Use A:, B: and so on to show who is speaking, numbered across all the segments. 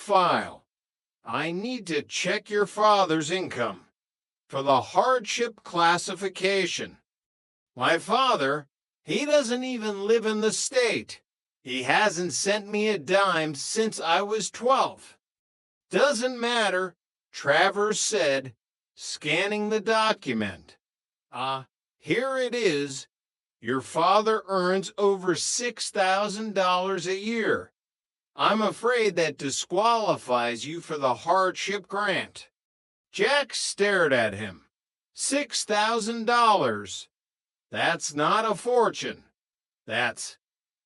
A: file. I need to check your father's income for the hardship classification. My father, he doesn't even live in the state. He hasn't sent me a dime since I was 12. Doesn't matter, Travers said, scanning the document. Here it is. Your father earns over $6,000 a year. I'm afraid that disqualifies you for the hardship grant. Jack stared at him. $6,000. That's not a fortune. That's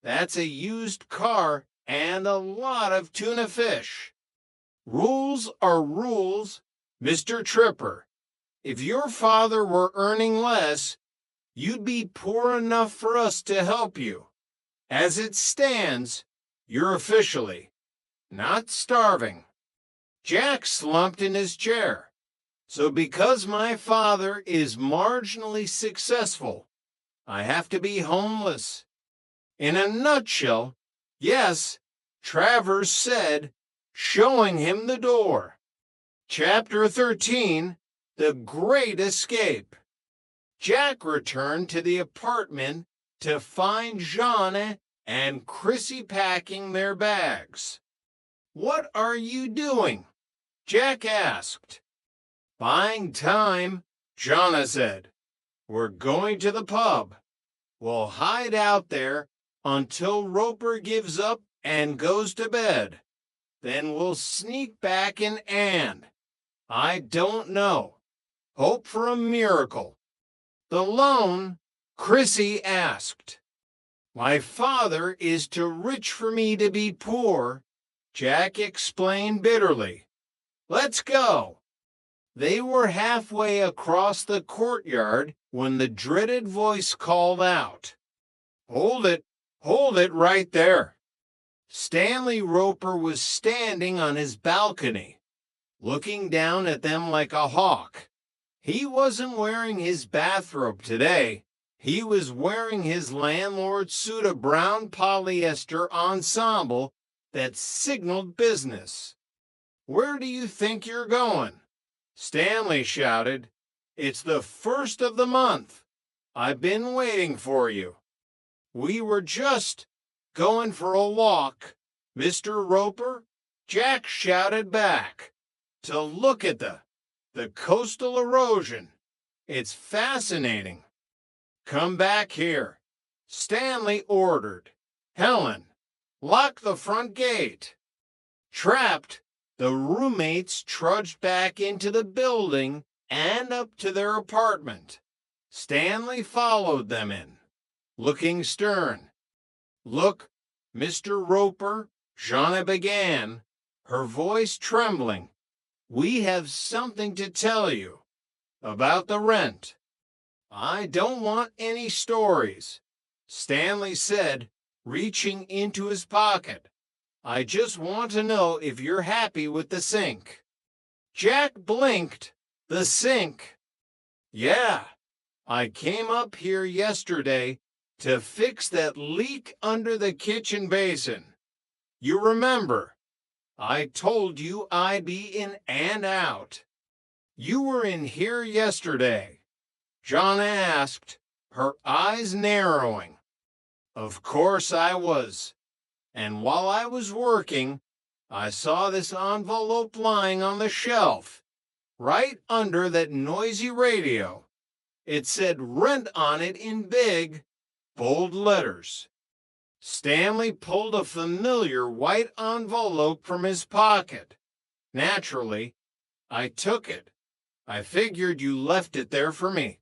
A: a used car and a lot of tuna fish. Rules are rules, Mr. Tripper. If your father were earning less, you'd be poor enough for us to help you. As it stands, you're officially not starving. Jack slumped in his chair. So because my father is marginally successful, I have to be homeless. In a nutshell, yes, Travers said, showing him the door. Chapter 13, The Great Escape. Jack returned to the apartment to find Jeanne and Chrissy packing their bags. What are you doing? Jack asked. Buying time, Jeanne said. We're going to the pub. We'll hide out there until Roper gives up and goes to bed. Then we'll sneak back in and, I don't know, hope for a miracle. The loan? Chrissy asked. My father is too rich for me to be poor, Jack explained bitterly. Let's go. They were halfway across the courtyard when the dreaded voice called out. Hold it right there. Stanley Roper was standing on his balcony, looking down at them like a hawk. He wasn't wearing his bathrobe today. He was wearing his landlord's suit of brown polyester ensemble that signaled business. Where do you think you're going? Stanley shouted. It's the first of the month. I've been waiting for you. We were just going for a walk, Mr. Roper, Jack shouted back, to look at the coastal erosion. It's fascinating. Come back here, Stanley ordered. Helen, lock the front gate. Trapped, the roommates trudged back into the building and up to their apartment. Stanley followed them in, looking stern. Look, Mr. Roper, Jeanne began, her voice trembling. We have something to tell you about the rent. I don't want any stories, Stanley said, reaching into his pocket. I just want to know if you're happy with the sink. Jack blinked. The sink. Yeah, I came up here yesterday to fix that leak under the kitchen basin. You remember, I told you I'd be in and out. You were in here yesterday, Jeanne asked, her eyes narrowing. Of course I was. And while I was working, I saw this envelope lying on the shelf, right under that noisy radio. It said rent on it in big, bold letters. Stanley pulled a familiar white envelope from his pocket. Naturally, I took it. I figured you left it there for me.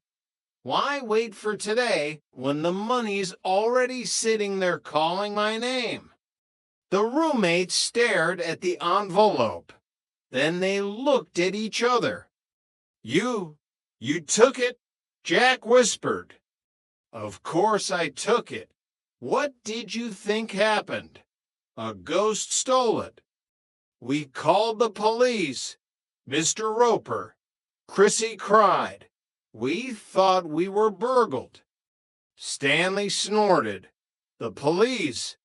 A: Why wait for today when the money's already sitting there calling my name? The roommates stared at the envelope. Then they looked at each other. You took it? Jack whispered. Of course I took it. What did you think happened? A ghost stole it. We called the police, Mr. Roper. Chrissy cried. We thought we were burgled. Stanley snorted. The police?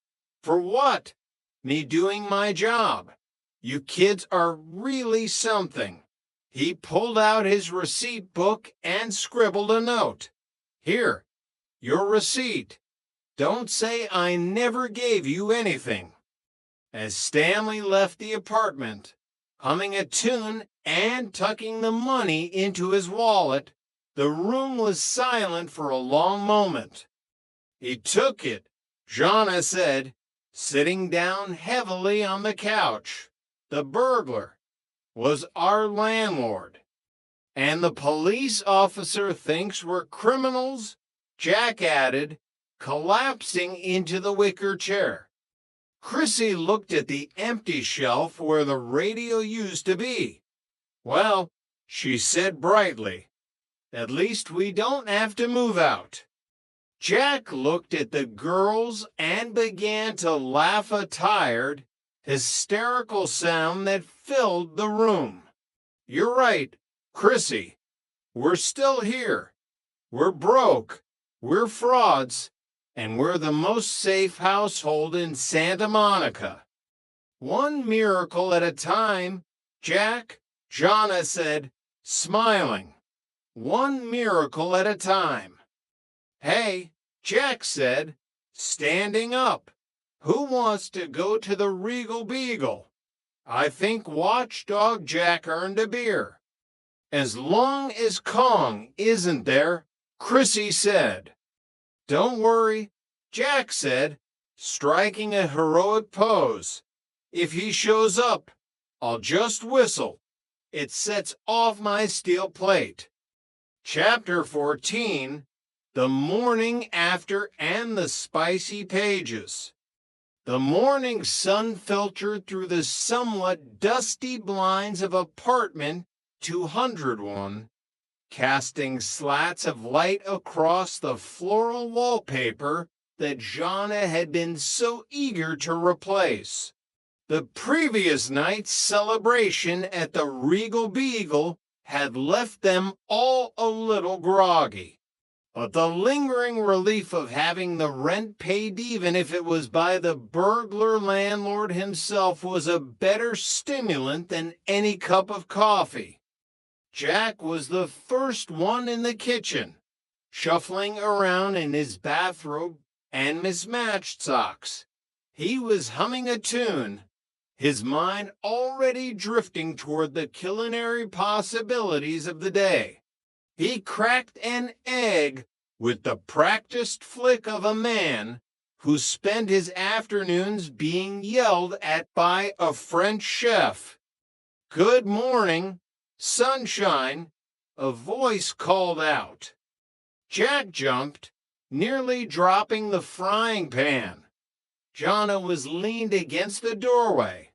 A: For what? Me doing my job. You kids are really something." He pulled out his receipt book and scribbled a note. "Here, your receipt. Don't say I never gave you anything." As Stanley left the apartment, humming a tune and tucking the money into his wallet, the room was silent for a long moment. "He took it," Jonna said, sitting down heavily on the couch. "The burglar was our landlord. And the police officer thinks we're criminals," Jack added, collapsing into the wicker chair. Chrissy looked at the empty shelf where the radio used to be. "Well," she said brightly, "at least we don't have to move out." Jack looked at the girls and began to laugh, a tired, hysterical sound that filled the room. "You're right, Chrissy. We're still here. We're broke. We're frauds. And we're the most safe household in Santa Monica." "One miracle at a time, Jack," Jonna said, smiling. "One miracle at a time." "Hey," Jack said, standing up. "Who wants to go to the Regal Beagle? I think Watchdog Jack earned a beer." "As long as Kong isn't there," Chrissy said. "Don't worry," Jack said, striking a heroic pose. "If he shows up, I'll just whistle. It sets off my steel plate." Chapter 14, The Morning After and the Spicy Pages. The morning sun filtered through the somewhat dusty blinds of apartment 201, casting slats of light across the floral wallpaper that Jonna had been so eager to replace. The previous night's celebration at the Regal Beagle had left them all a little groggy, but the lingering relief of having the rent paid, even if it was by the burglar landlord himself, was a better stimulant than any cup of coffee. Jack was the first one in the kitchen, shuffling around in his bathrobe and mismatched socks. He was humming a tune, his mind already drifting toward the culinary possibilities of the day. He cracked an egg with the practiced flick of a man who spent his afternoons being yelled at by a French chef. "Good morning, sunshine," a voice called out. Jack jumped, nearly dropping the frying pan. Jonna was leaned against the doorway,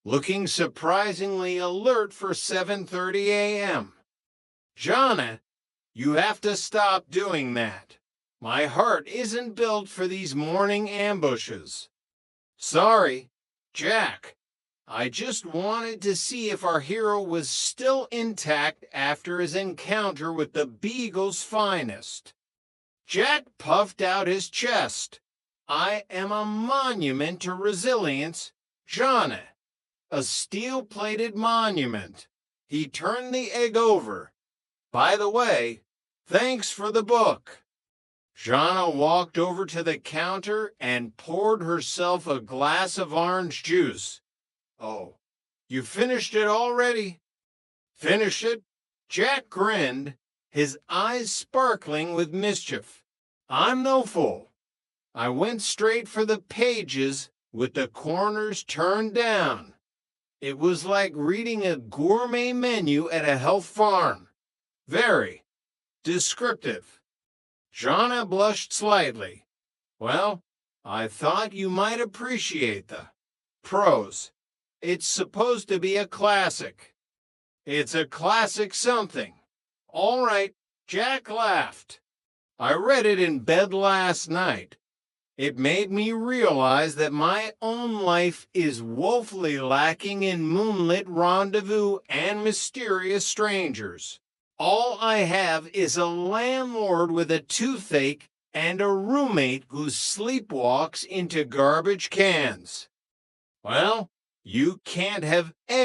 A: looking surprisingly alert for 7:30 a.m. "Jonna, you have to stop doing that. My heart isn't built for these morning ambushes." "Sorry, Jack. I just wanted to see if our hero was still intact after his encounter with the Beagle's finest." Jack puffed out his chest. "I am a monument to resilience, Jonna. A steel-plated monument." He turned the egg over. "By the way, thanks for the book." Jonna walked over to the counter and poured herself a glass of orange juice. "Oh, you finished it already?" "Finished it?" Jack grinned, his eyes sparkling with mischief. "I'm no fool. I went straight for the pages with the corners turned down. It was like reading a gourmet menu at a health farm. Very descriptive." Jonna blushed slightly. "Well, I thought you might appreciate the prose. It's supposed to be a classic." "It's a classic something." "All right," Jack laughed. "I read it in bed last night. It made me realize that my own life is woefully lacking in moonlit rendezvous and mysterious strangers. All I have is a landlord with a toothache and a roommate who sleepwalks into garbage cans." "Well, You can't have every